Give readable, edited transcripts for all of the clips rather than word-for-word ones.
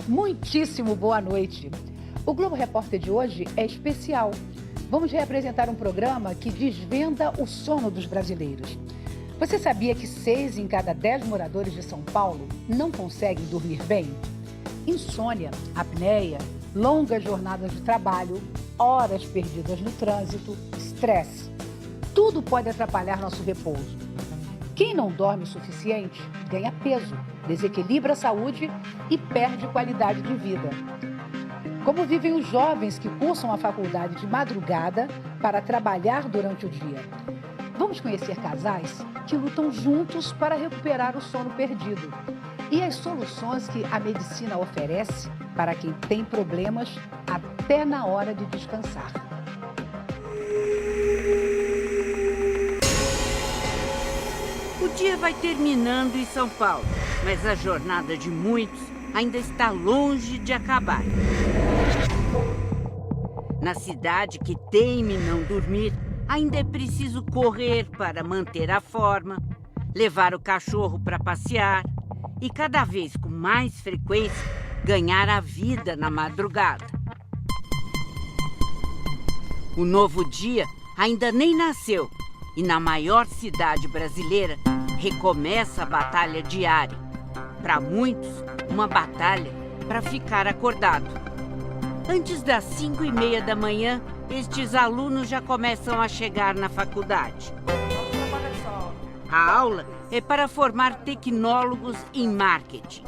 Muitíssimo boa noite. O Globo Repórter de hoje é especial. Vamos reapresentar um programa que desvenda o sono dos brasileiros. Você sabia que 6 em cada 10 moradores de São Paulo não conseguem dormir bem? Insônia, apneia, longas jornadas de trabalho, horas perdidas no trânsito, estresse. Tudo pode atrapalhar nosso repouso. Quem não dorme o suficiente ganha peso, desequilibra a saúde e perde qualidade de vida. Como vivem os jovens que cursam a faculdade de madrugada para trabalhar durante o dia? Vamos conhecer casais que lutam juntos para recuperar o sono perdido e as soluções que a medicina oferece para quem tem problemas até na hora de descansar. O dia vai terminando em São Paulo, mas a jornada de muitos ainda está longe de acabar. Na cidade que teima em não dormir, ainda é preciso correr para manter a forma, levar o cachorro para passear e, cada vez com mais frequência, ganhar a vida na madrugada. O novo dia ainda nem nasceu e, na maior cidade brasileira, recomeça a batalha diária. Para muitos, uma batalha para ficar acordado. Antes das 5h30 da manhã, estes alunos já começam a chegar na faculdade. A aula é para formar tecnólogos em marketing.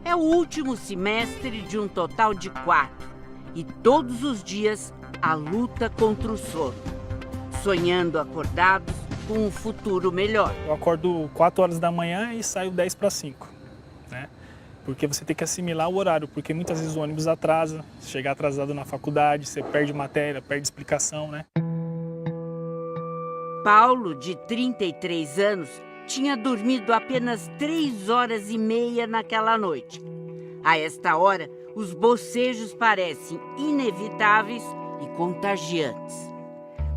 É o último semestre de um total de 4. E todos os dias a luta contra o sono. Sonhando acordados com um futuro melhor. Eu acordo 4 horas da manhã e saio 10 para 5, né? Porque você tem que assimilar o horário, porque muitas vezes o ônibus atrasa, chegar atrasado na faculdade, você perde matéria, perde explicação, né? Paulo, de 33 anos, tinha dormido apenas 3 horas e meia naquela noite. A esta hora, os bocejos parecem inevitáveis e contagiantes.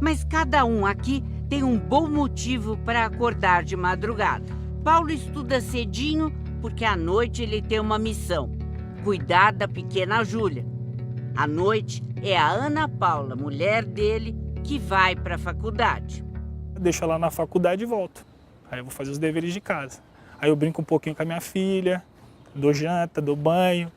Mas cada um aqui tem um bom motivo para acordar de madrugada. Paulo estuda cedinho porque à noite ele tem uma missão: cuidar da pequena Júlia. À noite é a Ana Paula, mulher dele, que vai para a faculdade. Deixo ela na faculdade e volto. Aí eu vou fazer os deveres de casa. Aí eu brinco um pouquinho com a minha filha, dou janta, dou banho.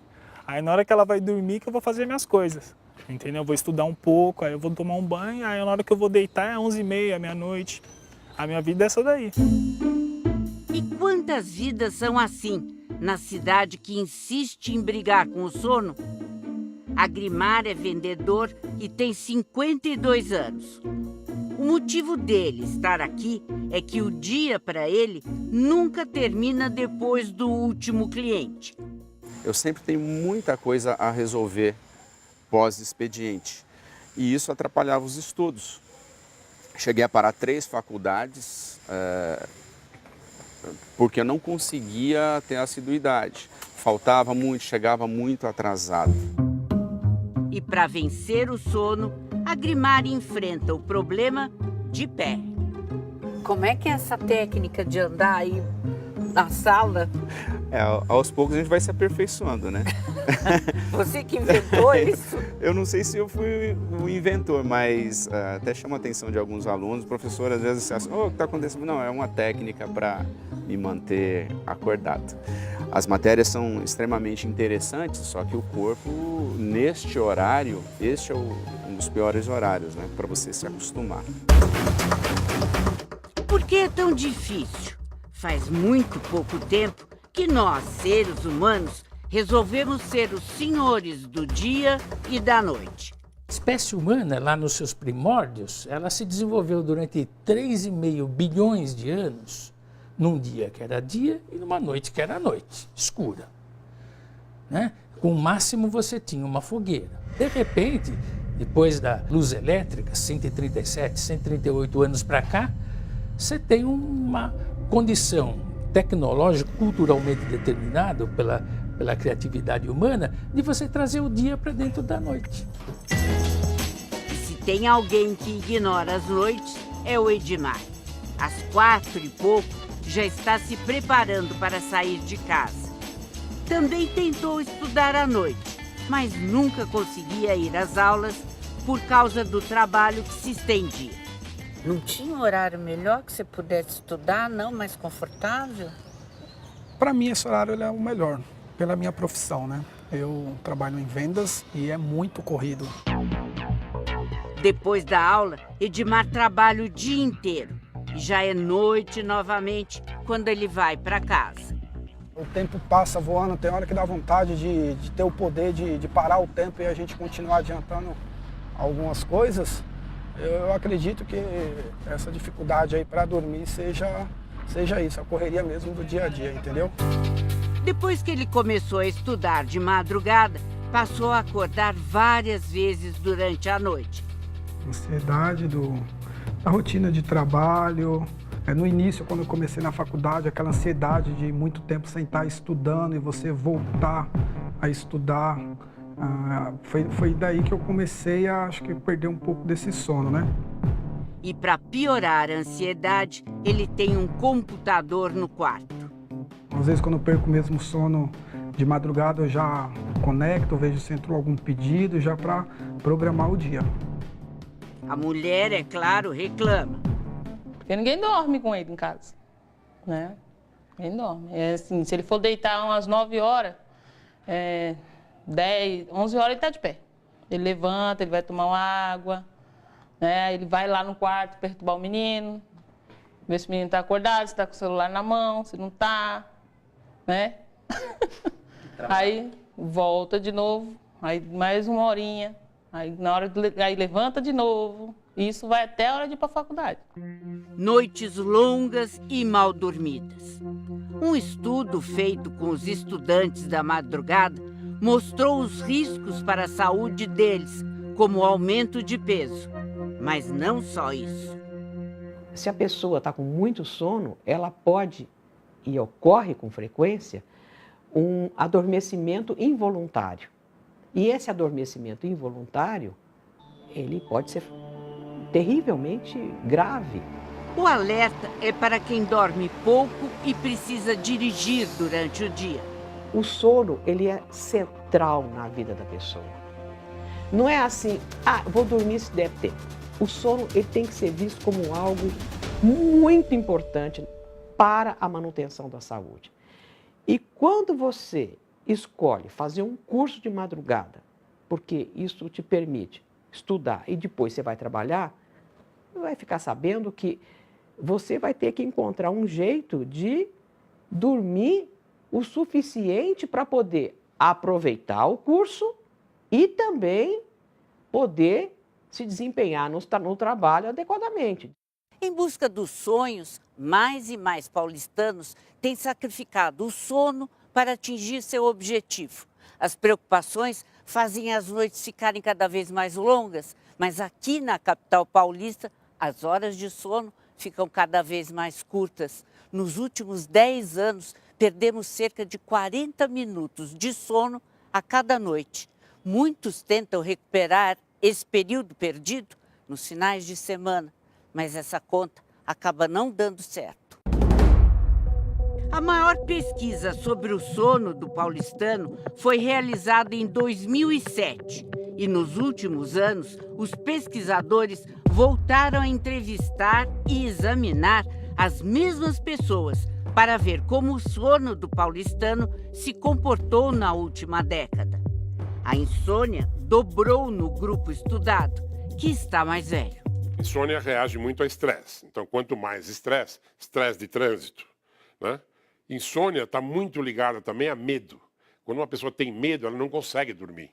Aí na hora que ela vai dormir que eu vou fazer minhas coisas. Entendeu? Eu vou estudar um pouco, aí eu vou tomar um banho, aí na hora que eu vou deitar é 11h30, meia-noite. A minha vida é essa daí. E quantas vidas são assim, na cidade que insiste em brigar com o sono? Agrimar é vendedor e tem 52 anos. O motivo dele estar aqui é que o dia para ele nunca termina depois do último cliente. Eu sempre tenho muita coisa a resolver pós-expediente, e isso atrapalhava os estudos. Cheguei a parar 3 faculdades porque eu não conseguia ter assiduidade. Faltava muito, chegava muito atrasado. E para vencer o sono, Agrimar enfrenta o problema de pé. Como é que é essa técnica de andar aí na sala? Aos poucos a gente vai se aperfeiçoando, né? Você que inventou isso? Eu não sei se eu fui o inventor, mas até chama a atenção de alguns alunos. O professor às vezes acha, o que está acontecendo? Não, é uma técnica para me manter acordado. As matérias são extremamente interessantes, só que o corpo, neste horário, este é um dos piores horários, né? Para você se acostumar. Por que é tão difícil? Faz muito pouco tempo que nós, seres humanos, resolvemos ser os senhores do dia e da noite. A espécie humana, lá nos seus primórdios, ela se desenvolveu durante 3,5 bilhões de anos, num dia que era dia e numa noite que era noite, escura, né? Com o máximo você tinha uma fogueira. De repente, depois da luz elétrica, 137, 138 anos para cá, você tem uma condição tecnológica, culturalmente determinada pela criatividade humana, de você trazer o dia para dentro da noite. Se tem alguém que ignora as noites, é o Edmar. Às 4 e pouco, já está se preparando para sair de casa. Também tentou estudar à noite, mas nunca conseguia ir às aulas por causa do trabalho que se estendia. Não tinha um horário melhor que você pudesse estudar, não, mais confortável? Para mim, esse horário ele é o melhor, pela minha profissão, né? Eu trabalho em vendas e é muito corrido. Depois da aula, Edmar trabalha o dia inteiro. E já é noite novamente quando ele vai para casa. O tempo passa voando, tem hora que dá vontade de ter o poder de parar o tempo e a gente continuar adiantando algumas coisas. Eu acredito que essa dificuldade aí para dormir seja isso, a correria mesmo do dia a dia, entendeu? Depois que ele começou a estudar de madrugada, passou a acordar várias vezes durante a noite. Ansiedade da rotina de trabalho. No início, quando eu comecei na faculdade, aquela ansiedade de muito tempo sem estar estudando e você voltar a estudar. Foi daí que eu comecei a, acho que, perder um pouco desse sono, né? E para piorar a ansiedade, ele tem um computador no quarto. Às vezes, quando eu perco mesmo o sono de madrugada, eu já conecto, vejo se entrou algum pedido, já para programar o dia. A mulher, é claro, reclama. Porque ninguém dorme com ele em casa, né? Ninguém dorme. É assim, se ele for deitar umas 9 horas, 10, 11 horas ele está de pé. Ele levanta, ele vai tomar uma água, né? Ele vai lá no quarto perturbar o menino, ver se o menino está acordado, se está com o celular na mão, se não está, né? Aí volta de novo, aí mais uma horinha, aí levanta de novo. Isso vai até a hora de ir para a faculdade. Noites longas e mal dormidas. Um estudo feito com os estudantes da madrugada mostrou os riscos para a saúde deles, como o aumento de peso. Mas não só isso. Se a pessoa está com muito sono, ela pode, e ocorre com frequência, um adormecimento involuntário. E esse adormecimento involuntário, ele pode ser terrivelmente grave. O alerta é para quem dorme pouco e precisa dirigir durante o dia. O sono, ele é central na vida da pessoa. Não é assim, vou dormir se der tempo. O sono, ele tem que ser visto como algo muito importante para a manutenção da saúde. E quando você escolhe fazer um curso de madrugada, porque isso te permite estudar e depois você vai trabalhar, você vai ficar sabendo que você vai ter que encontrar um jeito de dormir o suficiente para poder aproveitar o curso e também poder se desempenhar no trabalho adequadamente. Em busca dos sonhos, mais e mais paulistanos têm sacrificado o sono para atingir seu objetivo. As preocupações fazem as noites ficarem cada vez mais longas, mas aqui na capital paulista, as horas de sono ficam cada vez mais curtas. Nos últimos 10 anos, perdemos cerca de 40 minutos de sono a cada noite. Muitos tentam recuperar esse período perdido nos finais de semana, mas essa conta acaba não dando certo. A maior pesquisa sobre o sono do paulistano foi realizada em 2007 e nos últimos anos os pesquisadores voltaram a entrevistar e examinar as mesmas pessoas para ver como o sono do paulistano se comportou na última década. A insônia dobrou no grupo estudado, que está mais velho. Insônia reage muito a estresse. Então, quanto mais estresse, estresse de trânsito, né? Insônia está muito ligada também a medo. Quando uma pessoa tem medo, ela não consegue dormir.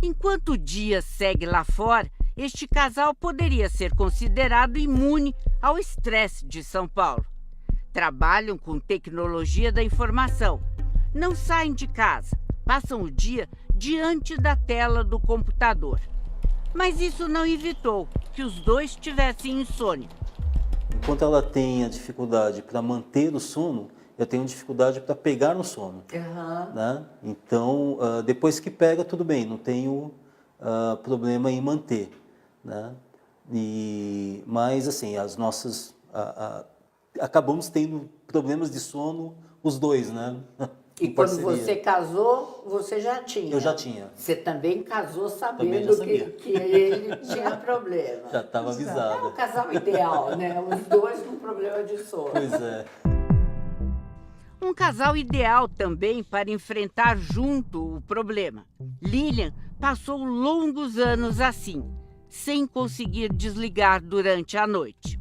Enquanto o dia segue lá fora, este casal poderia ser considerado imune ao estresse de São Paulo. Trabalham com tecnologia da informação. Não saem de casa, passam o dia diante da tela do computador. Mas isso não evitou que os dois tivessem insônia. Enquanto ela tem a dificuldade para manter o sono, eu tenho dificuldade para pegar no sono. Né? Então, depois que pega, tudo bem, não tenho problema em manter. Né? Mas, assim, as nossas... acabamos tendo problemas de sono, os dois, né? E quando você casou, você já tinha? Eu já tinha. Você também casou Também já sabendo sabia. que ele tinha problema. Já estava avisada. É o casal ideal, né? Os dois com problema de sono. Pois é. Um casal ideal também para enfrentar junto o problema. Lilian passou longos anos assim, sem conseguir desligar durante a noite.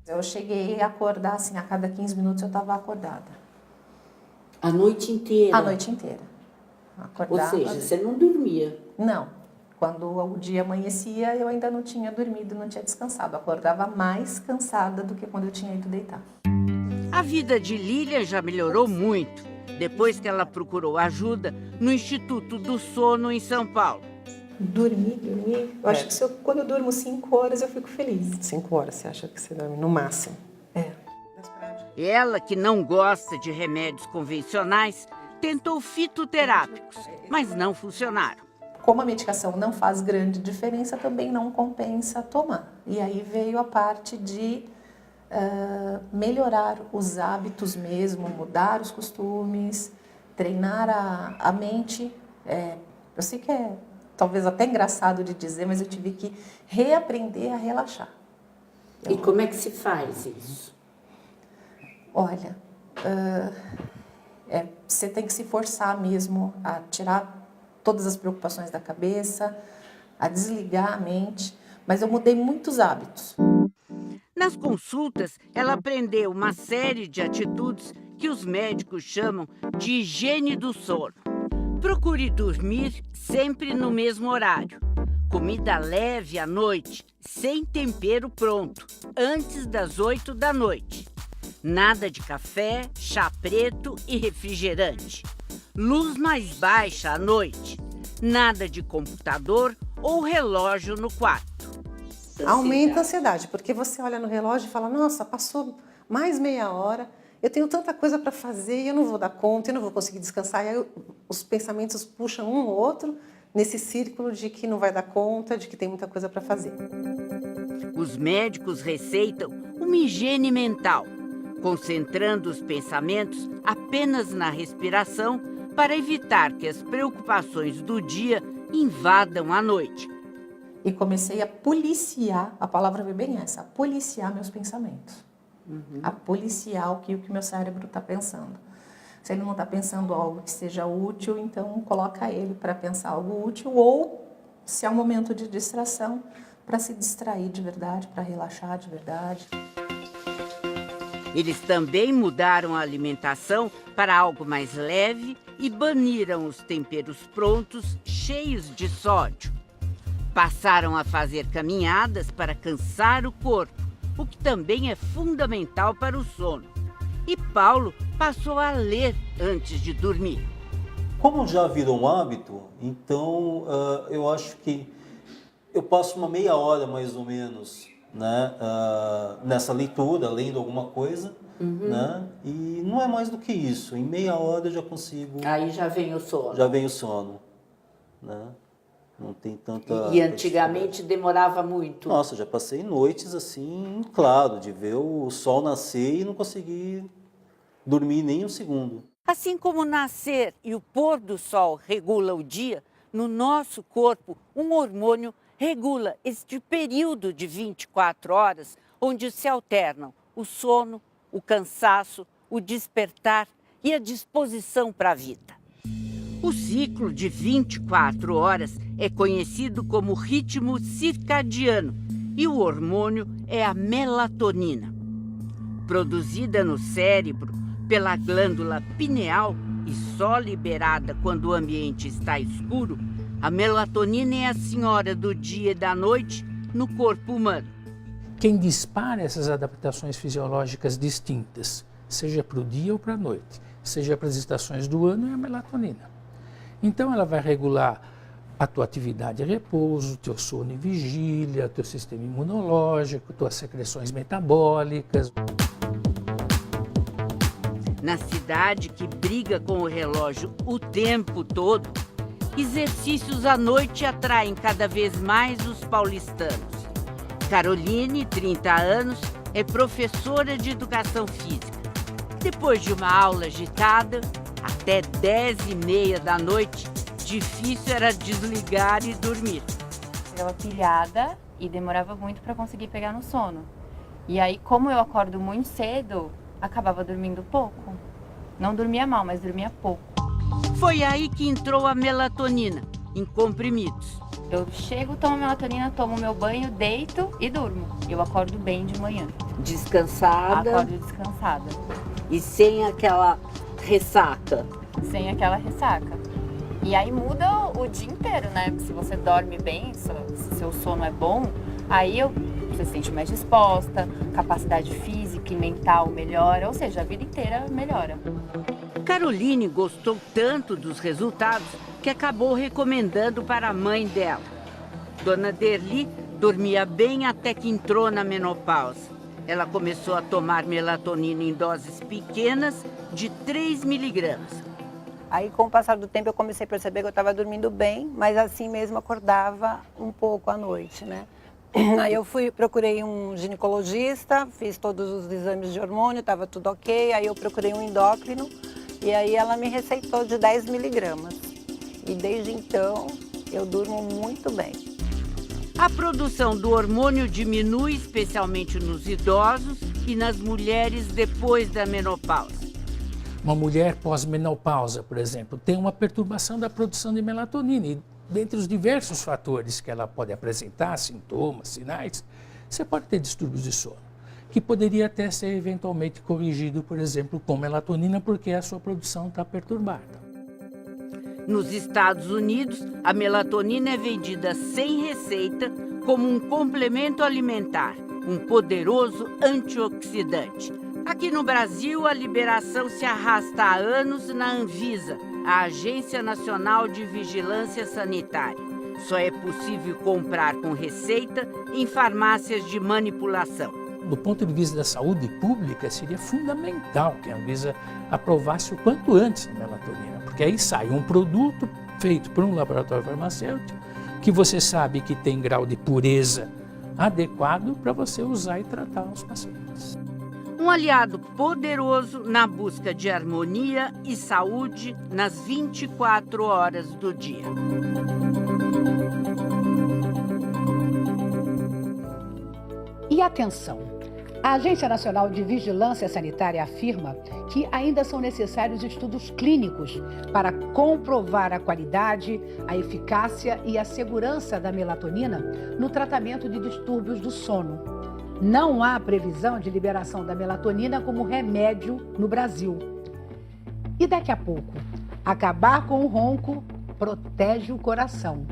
Eu cheguei a acordar, assim, a cada 15 minutos eu estava acordada. A noite inteira? A noite inteira. Acordava. Ou seja, você não dormia? Não. Quando o dia amanhecia, eu ainda não tinha dormido, não tinha descansado. Eu acordava mais cansada do que quando eu tinha ido deitar. A vida de Lilian já melhorou muito, depois que ela procurou ajuda no Instituto do Sono em São Paulo. Dormir. Eu acho que quando eu durmo 5 horas, eu fico feliz. 5 horas, você acha que você dorme no máximo? É. Ela, que não gosta de remédios convencionais, tentou fitoterápicos, mas não funcionaram. Como a medicação não faz grande diferença, também não compensa tomar. E aí veio a parte de melhorar os hábitos mesmo, mudar os costumes, treinar a mente. Eu sei que é talvez até engraçado de dizer, mas eu tive que reaprender a relaxar. E como é que se faz isso? Olha, você tem que se forçar mesmo a tirar todas as preocupações da cabeça, a desligar a mente, mas eu mudei muitos hábitos. Nas consultas, ela aprendeu uma série de atitudes que os médicos chamam de higiene do sono. Procure dormir sempre no mesmo horário. Comida leve à noite, sem tempero pronto, antes das 8 da noite. Nada de café, chá preto e refrigerante. Luz mais baixa à noite. Nada de computador ou relógio no quarto. Aumenta a ansiedade, porque você olha no relógio e fala, nossa, passou mais meia hora, eu tenho tanta coisa para fazer e eu não vou dar conta, eu não vou conseguir descansar. E aí os pensamentos puxam um ou outro nesse círculo de que não vai dar conta, de que tem muita coisa para fazer. Os médicos receitam uma higiene mental, concentrando os pensamentos apenas na respiração para evitar que as preocupações do dia invadam a noite. E comecei a policiar, a palavra é bem essa, a policiar meus pensamentos. A policiar o que o meu cérebro está pensando. Se ele não está pensando algo que seja útil, então coloca ele para pensar algo útil, ou se é um momento de distração, para se distrair de verdade, para relaxar de verdade. Eles também mudaram a alimentação para algo mais leve e baniram os temperos prontos cheios de sódio. Passaram a fazer caminhadas para cansar o corpo, o que também é fundamental para o sono. E Paulo passou a ler antes de dormir. Como já virou um hábito, então eu acho que eu passo uma meia hora mais ou menos, né, nessa leitura, lendo alguma coisa, né, e não é mais do que isso. Em meia hora eu já consigo... Aí já vem o sono. Já vem o sono, né? Não tem tanta... E antigamente demorava muito? Nossa, já passei noites assim, claro, de ver o sol nascer e não conseguir dormir nem um segundo. Assim como o nascer e o pôr do sol regula o dia, no nosso corpo, um hormônio regula este período de 24 horas, onde se alternam o sono, o cansaço, o despertar e a disposição para a vida. O ciclo de 24 horas é conhecido como ritmo circadiano e o hormônio é a melatonina. Produzida no cérebro pela glândula pineal e só liberada quando o ambiente está escuro, a melatonina é a senhora do dia e da noite no corpo humano. Quem dispara essas adaptações fisiológicas distintas, seja para o dia ou para a noite, seja para as estações do ano, é a melatonina. Então ela vai regular a tua atividade e repouso, teu sono e vigília, teu sistema imunológico, tuas secreções metabólicas. Na cidade que briga com o relógio o tempo todo, exercícios à noite atraem cada vez mais os paulistanos. Caroline, 30 anos, é professora de educação física. Depois de uma aula agitada, Até 10h30 da noite, difícil era desligar e dormir. Chegava pilhada e demorava muito para conseguir pegar no sono. E aí, como eu acordo muito cedo, acabava dormindo pouco. Não dormia mal, mas dormia pouco. Foi aí que entrou a melatonina, em comprimidos. Eu chego, tomo melatonina, tomo meu banho, deito e durmo. Eu acordo bem de manhã. Descansada. Acordo descansada. E sem aquela ressaca. Sem aquela ressaca. E aí muda o dia inteiro, né? Se você dorme bem, se seu sono é bom, aí você se sente mais disposta, capacidade física e mental melhora, ou seja, a vida inteira melhora. Caroline gostou tanto dos resultados que acabou recomendando para a mãe dela. Dona Derli dormia bem até que entrou na menopausa. Ela começou a tomar melatonina em doses pequenas de 3 miligramas. Aí, com o passar do tempo, eu comecei a perceber que eu estava dormindo bem, mas assim mesmo acordava um pouco à noite, né? Aí eu procurei um ginecologista, fiz todos os exames de hormônio, estava tudo ok. Aí eu procurei um endócrino e aí ela me receitou de 10 miligramas. E desde então eu durmo muito bem. A produção do hormônio diminui especialmente nos idosos e nas mulheres depois da menopausa. Uma mulher pós-menopausa, por exemplo, tem uma perturbação da produção de melatonina. E dentre os diversos fatores que ela pode apresentar, sintomas, sinais, você pode ter distúrbios de sono, que poderia até ser eventualmente corrigido, por exemplo, com melatonina, porque a sua produção está perturbada. Nos Estados Unidos, a melatonina é vendida sem receita como um complemento alimentar, um poderoso antioxidante. Aqui no Brasil, a liberação se arrasta há anos na Anvisa, a Agência Nacional de Vigilância Sanitária. Só é possível comprar com receita em farmácias de manipulação. Do ponto de vista da saúde pública, seria fundamental que a Anvisa aprovasse o quanto antes a melatonina, porque aí sai um produto feito por um laboratório farmacêutico que você sabe que tem grau de pureza adequado para você usar e tratar os pacientes. Um aliado poderoso na busca de harmonia e saúde nas 24 horas do dia. E atenção! A Agência Nacional de Vigilância Sanitária afirma que ainda são necessários estudos clínicos para comprovar a qualidade, a eficácia e a segurança da melatonina no tratamento de distúrbios do sono. Não há previsão de liberação da melatonina como remédio no Brasil. E daqui a pouco, acabar com o ronco protege o coração.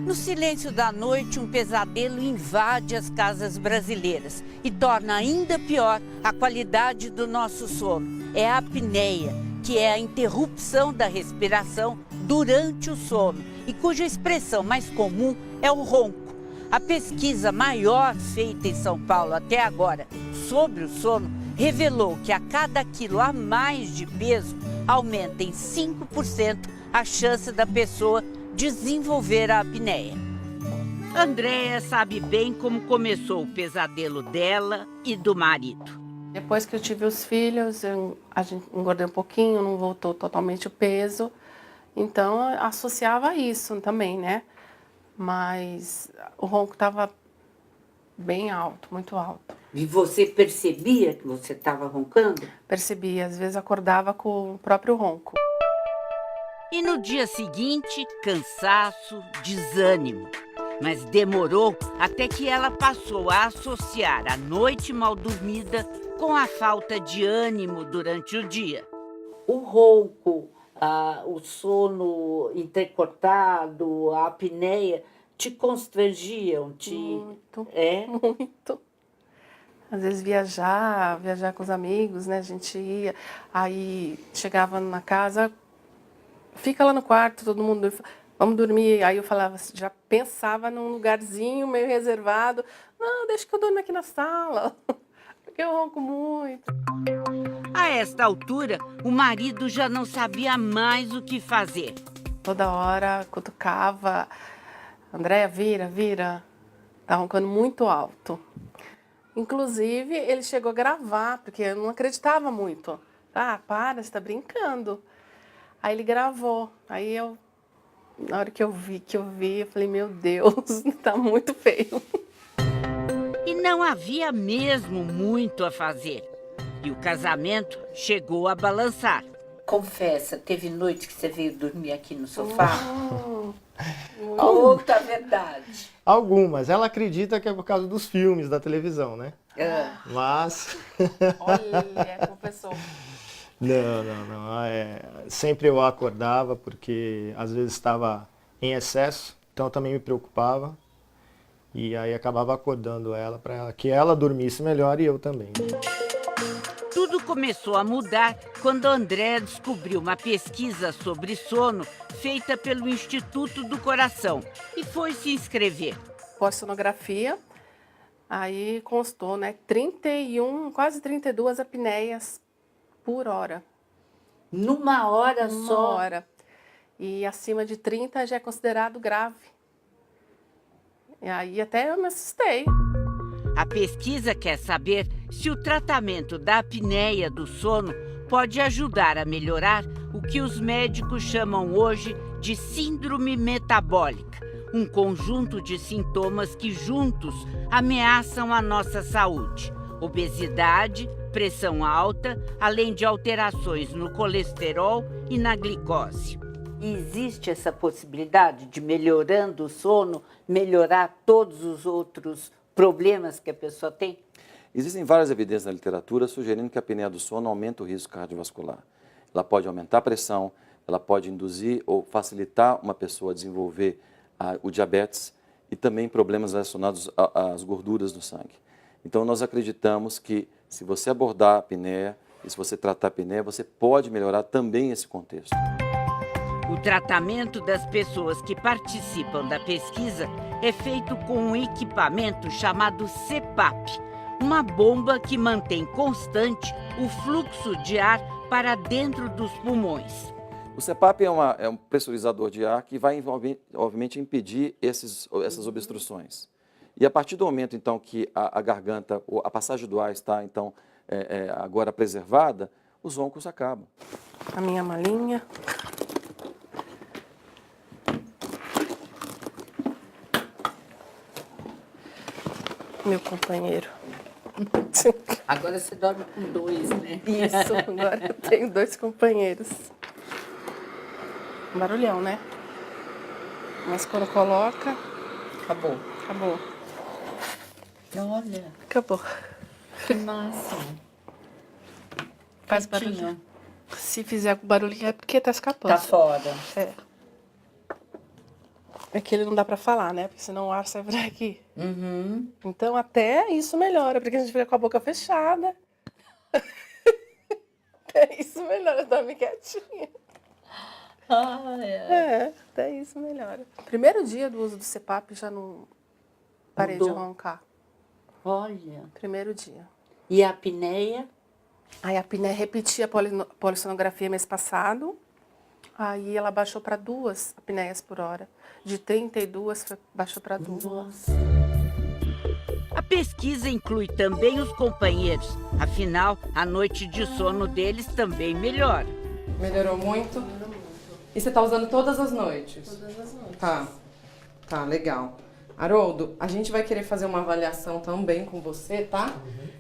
No silêncio da noite, um pesadelo invade as casas brasileiras e torna ainda pior a qualidade do nosso sono. É a apneia, que é a interrupção da respiração durante o sono e cuja expressão mais comum é o ronco. A pesquisa maior feita em São Paulo até agora sobre o sono revelou que a cada quilo a mais de peso aumenta em 5% a chance da pessoa desenvolver a apneia. Andréia sabe bem como começou o pesadelo dela e do marido. Depois que eu tive os filhos, a gente engordei um pouquinho, não voltou totalmente o peso. Então, associava isso também, né? Mas o ronco estava bem alto, muito alto. E você percebia que você estava roncando? Percebia, às vezes acordava com o próprio ronco. E no dia seguinte, cansaço, desânimo. Mas demorou até que ela passou a associar a noite mal dormida com a falta de ânimo durante o dia. O ronco, o sono entrecortado, a apneia, te constrangiam? Muito, é? Muito. Às vezes viajar com os amigos, né? A gente ia, aí chegava na casa, fica lá no quarto, todo mundo, vamos dormir. Aí eu falava, já pensava num lugarzinho meio reservado. Não, deixa que eu durmo aqui na sala, porque eu ronco muito. A esta altura, o marido já não sabia mais o que fazer. Toda hora cutucava Andréia, vira. Tá roncando muito alto. Inclusive, ele chegou a gravar, porque eu não acreditava muito. Ah, para, você tá brincando. Aí ele gravou. Aí na hora que eu vi, eu falei, meu Deus, tá muito feio. E não havia mesmo muito a fazer. E o casamento chegou a balançar. Confessa, teve noite que você veio dormir aqui no sofá? Conta a verdade. Algumas. Ela acredita que é por causa dos filmes da televisão, né? Mas... Olha, confessou. Não. Sempre eu acordava porque às vezes estava em excesso, então eu também me preocupava. E aí acabava acordando ela para que ela dormisse melhor e eu também. Tudo começou a mudar quando a Andréia descobriu uma pesquisa sobre sono feita pelo Instituto do Coração e foi se inscrever. Pós-sonografia, aí constou, né, 31, quase 32 apneias por hora. Numa hora Uma só? hora. E acima de 30 já é considerado grave. E aí até eu me assustei. A pesquisa quer saber se o tratamento da apneia do sono pode ajudar a melhorar o que os médicos chamam hoje de síndrome metabólica, um conjunto de sintomas que juntos ameaçam a nossa saúde. Obesidade, pressão alta, além de alterações no colesterol e na glicose. Existe essa possibilidade de, melhorando o sono, melhorar todos os outros problemas que a pessoa tem? Existem várias evidências na literatura sugerindo que a apneia do sono aumenta o risco cardiovascular. Ela pode aumentar a pressão, ela pode induzir ou facilitar uma pessoa a desenvolver o diabetes e também problemas relacionados às gorduras do sangue. Então, nós acreditamos que se você abordar a apneia e se você tratar a apneia, você pode melhorar também esse contexto. O tratamento das pessoas que participam da pesquisa é feito com um equipamento chamado CPAP, uma bomba que mantém constante o fluxo de ar para dentro dos pulmões. O CPAP é um pressurizador de ar que vai, obviamente, impedir essas obstruções. E a partir do momento, então, que a garganta, a passagem do ar está, então, agora preservada, os roncos acabam. A minha malinha. Meu companheiro. Agora você dorme com 2, né? Isso, agora eu tenho 2 companheiros. Barulhão, né? Mas quando coloca... Acabou. Acabou. Olha. Acabou. Que massa. Faz barulho. Se fizer barulhinho é porque tá escapando. Tá fora. É que ele não dá pra falar, né? Porque senão o ar sai por aqui. Uhum. Então até isso melhora, porque a gente fica com a boca fechada. Até isso melhora, dorme quietinha. Até isso melhora. Primeiro dia do uso do CPAP já não parei de roncar. Olha. Primeiro dia. E a apneia? Aí a apneia repetia a polissonografia mês passado. Aí ela baixou para 2 apneias por hora. De 32, baixou para 2. Nossa. A pesquisa inclui também os companheiros. Afinal, a noite de sono deles também melhora. Melhorou muito? E você está usando todas as noites? Todas as noites. Tá, legal. Haroldo, a gente vai querer fazer uma avaliação também com você, tá?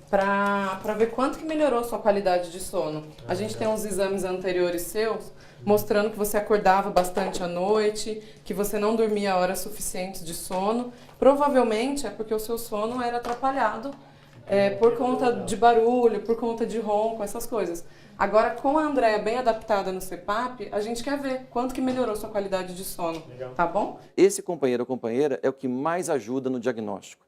Para ver quanto que melhorou a sua qualidade de sono. A gente tem uns exames anteriores seus mostrando que você acordava bastante à noite, que você não dormia horas suficientes de sono. Provavelmente é porque o seu sono era atrapalhado por conta de barulho, por conta de ronco, essas coisas. Agora, com a Andréia bem adaptada no CPAP, a gente quer ver quanto que melhorou sua qualidade de sono. Legal. Tá bom? Esse companheiro ou companheira é o que mais ajuda no diagnóstico,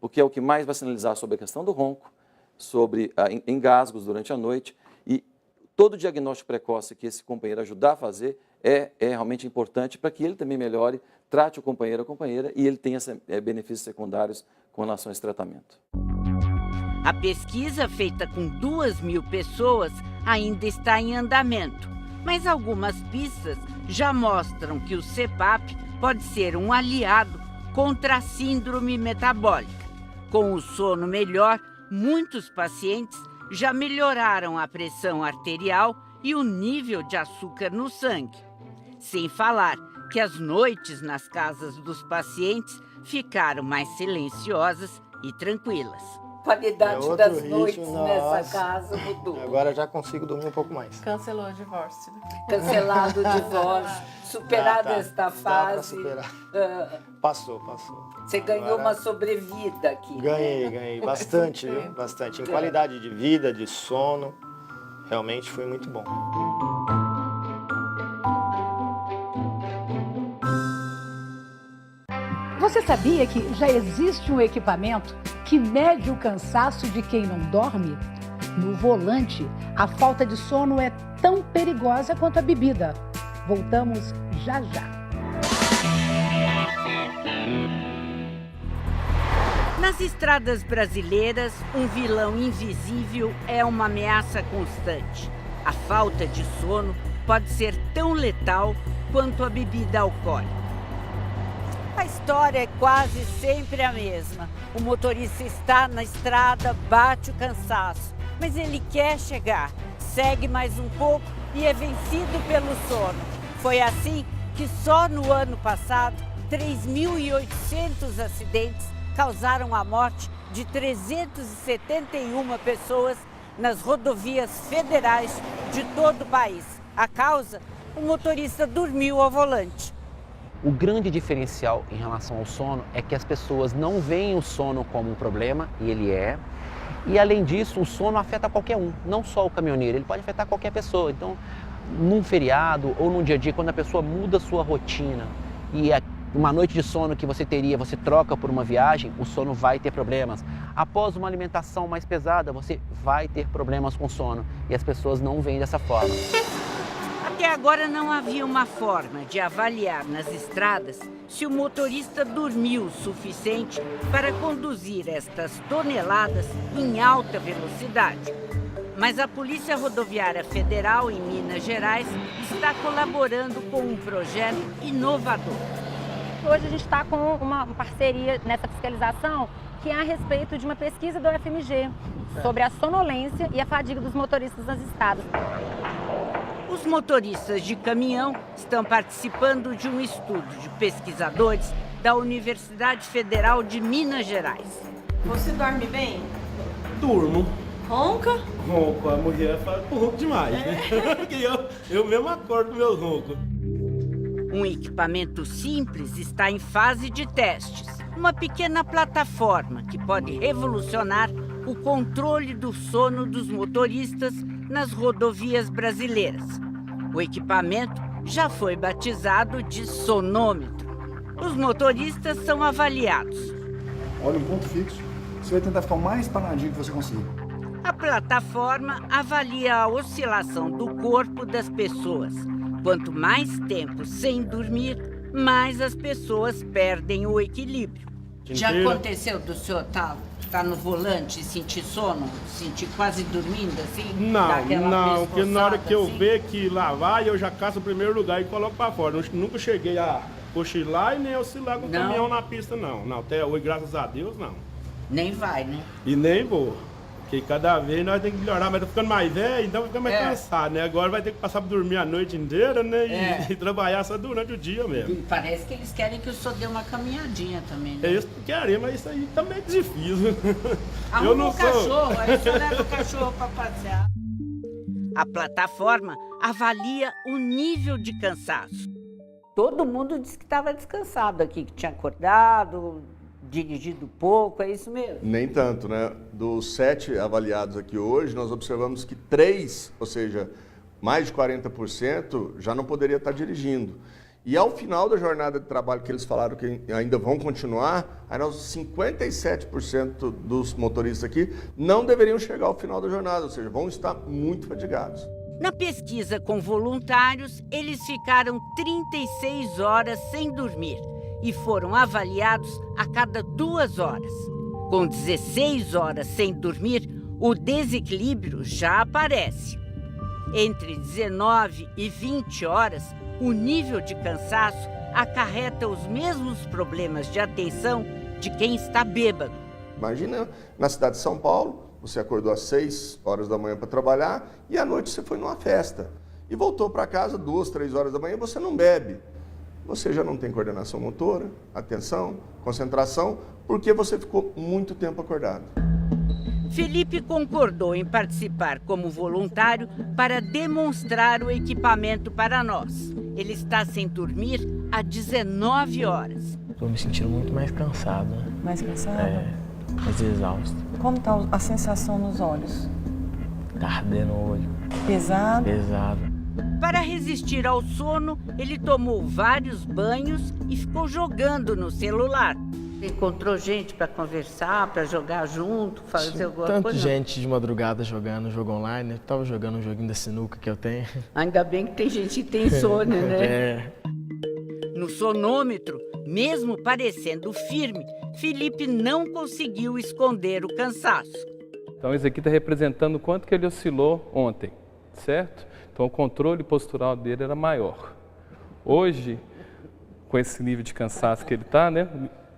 porque é o que mais vai sinalizar sobre a questão do ronco, sobre engasgos durante a noite, e todo diagnóstico precoce que esse companheiro ajudar a fazer é realmente importante para que ele também melhore, trate o companheiro ou companheira e ele tenha benefícios secundários com relação a esse tratamento. A pesquisa, feita com 2.000 pessoas, ainda está em andamento, mas algumas pistas já mostram que o CPAP pode ser um aliado contra a síndrome metabólica. Com o sono melhor, muitos pacientes já melhoraram a pressão arterial e o nível de açúcar no sangue. Sem falar que as noites nas casas dos pacientes ficaram mais silenciosas e tranquilas. A qualidade outro das ritmo, noites nessa nossa. casa mudou. Agora já consigo dormir um pouco mais. Cancelou o divórcio. Cancelado o divórcio, superada Tá, esta dá pra fase. superar. Ah, Passou. você ganhou Agora- uma sobrevida aqui. Ganhei bastante, viu? Bastante. Em qualidade de vida, de sono, realmente foi muito bom. Você sabia que já existe um equipamento que mede o cansaço de quem não dorme? No volante, a falta de sono é tão perigosa quanto a bebida. Voltamos já já. Nas estradas brasileiras, um vilão invisível é uma ameaça constante. A falta de sono pode ser tão letal quanto a bebida alcoólica. A história é quase sempre a mesma. O motorista está na estrada, bate o cansaço, mas ele quer chegar, segue mais um pouco e é vencido pelo sono. Foi assim que só no ano passado, 3.800 acidentes causaram a morte de 371 pessoas nas rodovias federais de todo o país. A causa? O motorista dormiu ao volante. O grande diferencial em relação ao sono é que as pessoas não veem o sono como um problema, e ele é. E além disso, o sono afeta qualquer um, não só o caminhoneiro, ele pode afetar qualquer pessoa. Então, num feriado ou num dia a dia, quando a pessoa muda a sua rotina e uma noite de sono que você teria, você troca por uma viagem, o sono vai ter problemas. Após uma alimentação mais pesada, você vai ter problemas com sono e as pessoas não veem dessa forma. Até agora não havia uma forma de avaliar nas estradas se o motorista dormiu o suficiente para conduzir estas toneladas em alta velocidade. Mas a Polícia Rodoviária Federal em Minas Gerais está colaborando com um projeto inovador. Hoje a gente está com uma parceria nessa fiscalização que é a respeito de uma pesquisa do UFMG sobre a sonolência e a fadiga dos motoristas nas estradas. Os motoristas de caminhão estão participando de um estudo de pesquisadores da Universidade Federal de Minas Gerais. Você dorme bem? Durmo. Ronca? Ronco, a mulher fala que eu ronco demais, né? Porque eu mesmo acordo com meus roncos. Um equipamento simples está em fase de testes. Uma pequena plataforma que pode revolucionar o controle do sono dos motoristas nas rodovias brasileiras. O equipamento já foi batizado de sonômetro. Os motoristas são avaliados. Olha um ponto fixo. Você vai tentar ficar o mais paradinho que você conseguir. A plataforma avalia a oscilação do corpo das pessoas. Quanto mais tempo sem dormir, mais as pessoas perdem o equilíbrio. Já aconteceu do senhor estar no volante e sentir sono? Sentir quase dormindo assim? Não, porque na hora que eu assim? ver que lá vai, eu já caço o primeiro lugar e coloco pra fora. Nunca cheguei a cochilar e nem oscilar com o caminhão na pista, não. Não, até hoje, graças a Deus, não. Nem vai, né? E nem vou. Porque cada vez nós temos que melhorar, mas tô ficando mais velho, então fica mais cansado, né? Agora vai ter que passar pra dormir a noite inteira, né? E trabalhar só durante o dia mesmo. Parece que eles querem que o senhor dê uma caminhadinha também, né? É isso que querem, mas isso aí também é difícil. Arruma um cachorro, aí o senhor leva o cachorro pra passear. A plataforma avalia o nível de cansaço. Todo mundo disse que estava descansado aqui, que tinha acordado, dirigido pouco, é isso mesmo? Nem tanto, né? Dos 7 avaliados aqui hoje, nós observamos que 3, ou seja, mais de 40%, já não poderia estar dirigindo. E ao final da jornada de trabalho que eles falaram que ainda vão continuar, aí nós 57% dos motoristas aqui não deveriam chegar ao final da jornada, ou seja, vão estar muito fatigados. Na pesquisa com voluntários, eles ficaram 36 horas sem dormir e foram avaliados a cada 2 horas. Com 16 horas sem dormir, o desequilíbrio já aparece. Entre 19 e 20 horas, o nível de cansaço acarreta os mesmos problemas de atenção de quem está bêbado. Imagina, na cidade de São Paulo, você acordou às 6 horas da manhã para trabalhar e à noite você foi numa festa. E voltou para casa 2, 3 horas da manhã e você não bebe. Você já não tem coordenação motora, atenção, concentração, porque você ficou muito tempo acordado. Felipe concordou em participar como voluntário para demonstrar o equipamento para nós. Ele está sem dormir há 19 horas. Estou me sentindo muito mais cansado. Né? Mais cansado? Mais exausto. Como está a sensação nos olhos? Tá ardendo o olho. Pesado? Pesado. Para resistir ao sono, ele tomou vários banhos e ficou jogando no celular. Encontrou gente para conversar, para jogar junto, fazer alguma coisa? Tanta gente de madrugada jogando jogo online. Eu tava jogando um joguinho da sinuca que eu tenho. Ainda bem que tem gente que tem sono, né? No sonômetro, mesmo parecendo firme, Felipe não conseguiu esconder o cansaço. Então esse aqui está representando o quanto que ele oscilou ontem, certo? Então o controle postural dele era maior. Hoje, com esse nível de cansaço que ele está, né?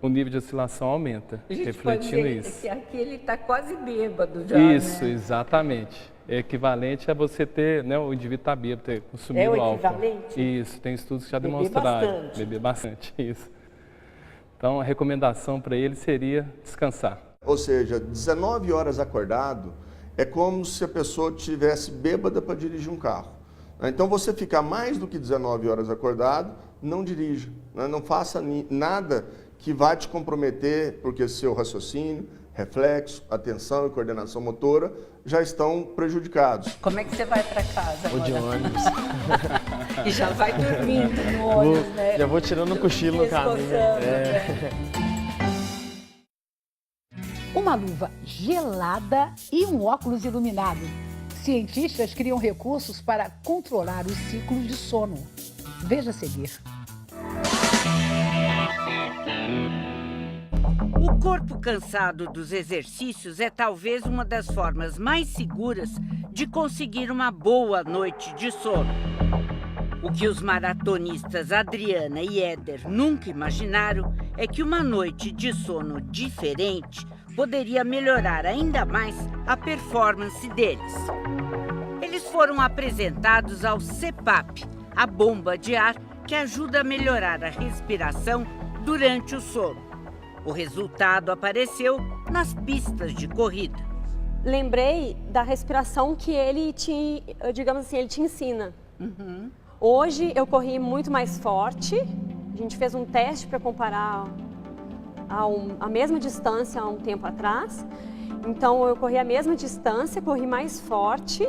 O nível de oscilação aumenta, refletindo isso. Que aqui ele está quase bêbado já, Isso, né? exatamente. É equivalente a você ter, né, o indivíduo estar bêbado, ter consumido álcool. É o equivalente? Isso, tem estudos que já demonstraram. Beber bastante, isso. Então a recomendação para ele seria descansar. Ou seja, 19 horas acordado é como se a pessoa estivesse bêbada para dirigir um carro. Então você ficar mais do que 19 horas acordado, não dirija. Não faça nada que vai te comprometer, porque seu raciocínio, reflexo, atenção e coordenação motora já estão prejudicados. Como é que você vai para casa? Vou de ônibus. E já vai dormindo no ônibus, né? Já vou tirando um cochilo no caminho. Uma luva gelada e um óculos iluminado. Cientistas criam recursos para controlar os ciclos de sono. Veja a seguir. O corpo cansado dos exercícios é talvez uma das formas mais seguras de conseguir uma boa noite de sono. O que os maratonistas Adriana e Éder nunca imaginaram é que uma noite de sono diferente poderia melhorar ainda mais a performance deles. Eles foram apresentados ao CPAP, a bomba de ar que ajuda a melhorar a respiração durante o sono. O resultado apareceu nas pistas de corrida. Lembrei da respiração que ele te, digamos assim, ele te ensina. Hoje eu corri muito mais forte. A gente fez um teste para comparar a mesma distância há um tempo atrás. Então eu corri a mesma distância, corri mais forte.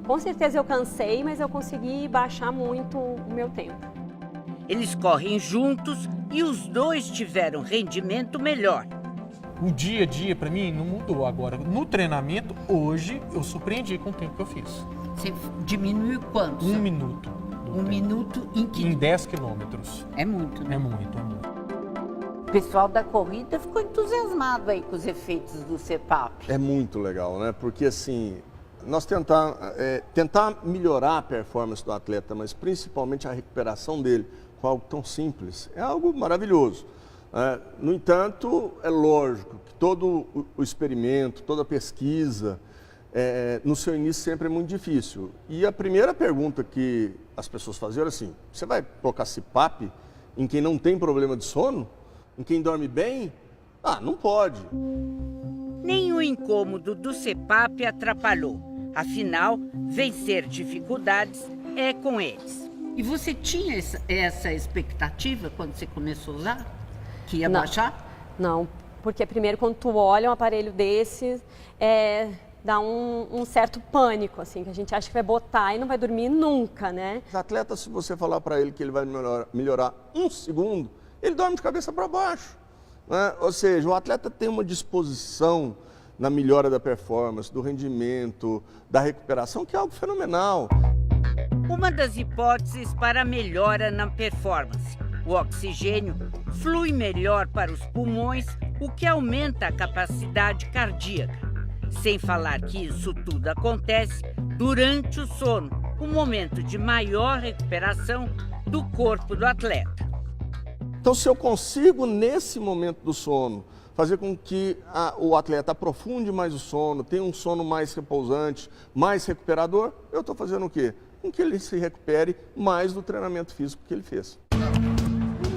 Com certeza eu cansei, mas eu consegui baixar muito o meu tempo. Eles correm juntos e os dois tiveram rendimento melhor. O dia a dia, para mim, não mudou agora. No treinamento, hoje, eu surpreendi com o tempo que eu fiz. Você diminuiu quanto? 1 minuto. Um minuto em que? Em 10 quilômetros. É muito, né? É muito, é muito. O pessoal da corrida ficou entusiasmado aí com os efeitos do CPAP. É muito legal, né? Porque assim, nós tentar melhorar a performance do atleta, mas principalmente a recuperação dele com algo tão simples, é algo maravilhoso. No entanto, é lógico que todo o experimento, toda a pesquisa, no seu início sempre é muito difícil. E a primeira pergunta que as pessoas faziam era assim: você vai colocar CPAP em quem não tem problema de sono? Em quem dorme bem? Ah, não pode. Nem o incômodo do CPAP atrapalhou. Afinal, vencer dificuldades é com eles. E você tinha essa expectativa quando você começou a usar? Que ia baixar? Não, porque primeiro quando tu olha um aparelho desse, dá um certo pânico, assim, que a gente acha que vai botar e não vai dormir nunca, né? Os atletas, se você falar para ele que ele vai melhorar 1 segundo, ele dorme de cabeça para baixo. Né? Ou seja, o atleta tem uma disposição na melhora da performance, do rendimento, da recuperação, que é algo fenomenal. Uma das hipóteses para a melhora na performance. O oxigênio flui melhor para os pulmões, o que aumenta a capacidade cardíaca. Sem falar que isso tudo acontece durante o sono, o momento de maior recuperação do corpo do atleta. Então, se eu consigo, nesse momento do sono, fazer com que o atleta aprofunde mais o sono, tenha um sono mais repousante, mais recuperador, eu estou fazendo o quê? Com que ele se recupere mais do treinamento físico que ele fez.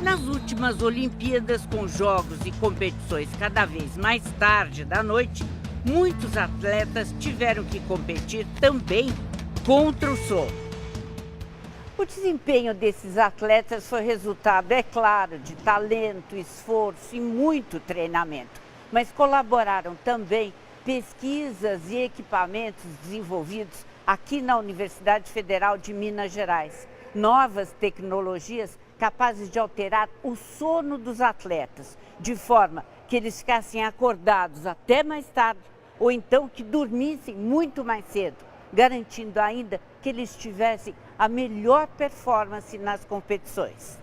Nas últimas Olimpíadas, com jogos e competições cada vez mais tarde da noite, muitos atletas tiveram que competir também contra o sono. O desempenho desses atletas foi resultado, é claro, de talento, esforço e muito treinamento. Mas colaboraram também pesquisas e equipamentos desenvolvidos aqui na Universidade Federal de Minas Gerais. Novas tecnologias capazes de alterar o sono dos atletas, de forma que eles ficassem acordados até mais tarde, ou então que dormissem muito mais cedo, garantindo ainda que eles tivessem a melhor performance nas competições.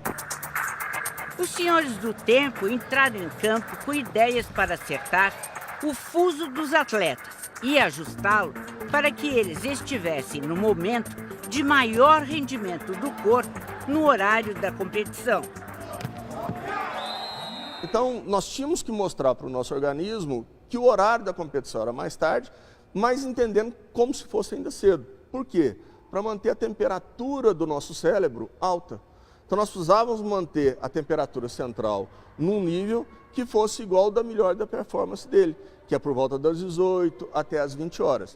Os senhores do tempo entraram em campo com ideias para acertar o fuso dos atletas e ajustá-lo para que eles estivessem no momento de maior rendimento do corpo no horário da competição. Então, nós tínhamos que mostrar para o nosso organismo que o horário da competição era mais tarde, mas entendendo como se fosse ainda cedo. Por quê? Para manter a temperatura do nosso cérebro alta. Então, nós precisávamos manter a temperatura central num nível que fosse igual ao da melhor da performance dele, que é por volta das 18 até as 20 horas.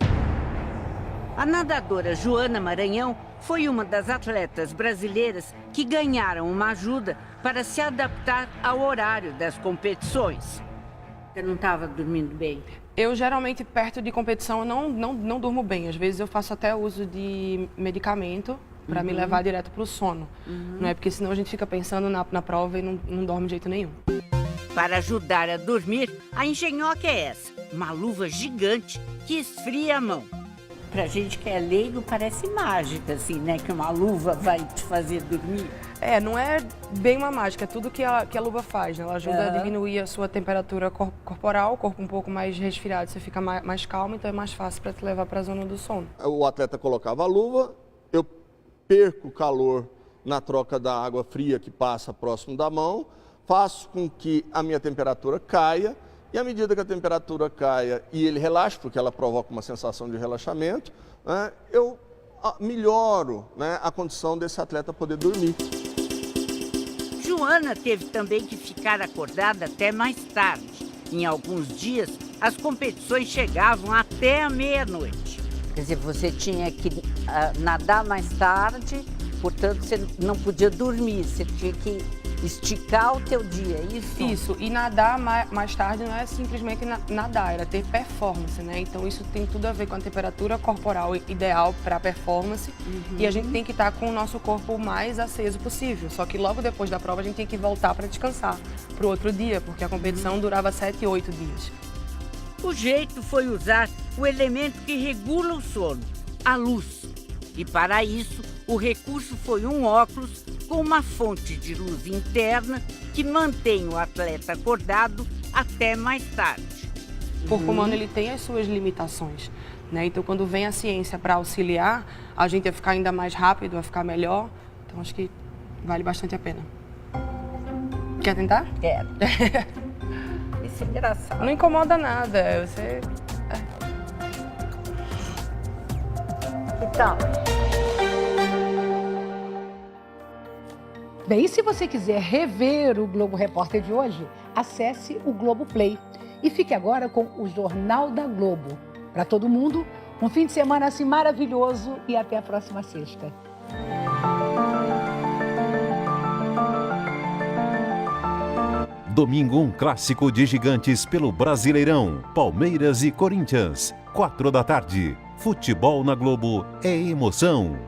A nadadora Joana Maranhão foi uma das atletas brasileiras que ganharam uma ajuda para se adaptar ao horário das competições. Você não estava dormindo bem? Eu, geralmente, perto de competição, não durmo bem. Às vezes eu faço até uso de medicamento para me levar direto para o sono. Não é? Porque senão a gente fica pensando na prova e não dorme de jeito nenhum. Para ajudar a dormir, a engenhoca é essa, uma luva gigante que esfria a mão. Pra gente que é leigo, parece mágica, assim, né? Que uma luva vai te fazer dormir. É, não é bem uma mágica, é tudo que a luva faz, né? Ela ajuda a diminuir a sua temperatura corporal, o corpo um pouco mais resfriado, você fica mais calmo, então é mais fácil para te levar para a zona do sono. O atleta colocava a luva, eu perco calor na troca da água fria que passa próximo da mão, faço com que a minha temperatura caia, e à medida que a temperatura caia e ele relaxa, porque ela provoca uma sensação de relaxamento, né, eu melhoro, né, a condição desse atleta poder dormir. Joana teve também que ficar acordada até mais tarde. Em alguns dias, as competições chegavam até a meia-noite. Quer dizer, você tinha que nadar mais tarde, portanto, você não podia dormir, você tinha que esticar o teu dia, é isso? Isso, e nadar mais tarde não é simplesmente nadar, era ter performance, né? Então isso tem tudo a ver com a temperatura corporal ideal para a performance e a gente tem que estar com o nosso corpo o mais aceso possível. Só que logo depois da prova a gente tem que voltar para descansar para o outro dia, porque a competição durava 7, 8 dias. O jeito foi usar o elemento que regula o sono, a luz. E para isso, o recurso foi um óculos com uma fonte de luz interna que mantém o atleta acordado até mais tarde. O corpo humano ele tem as suas limitações, né? Então, quando vem a ciência para auxiliar a gente a ficar ainda mais rápido, a ficar melhor, então acho que vale bastante a pena. Quer tentar? Quero. Isso é engraçado. Não incomoda nada, você... Então... Bem, e se você quiser rever o Globo Repórter de hoje, acesse o Globo Play e fique agora com o Jornal da Globo. Para todo mundo, um fim de semana assim maravilhoso e até a próxima sexta. Domingo, um clássico de gigantes pelo Brasileirão. Palmeiras e Corinthians, 4 da tarde. Futebol na Globo é emoção.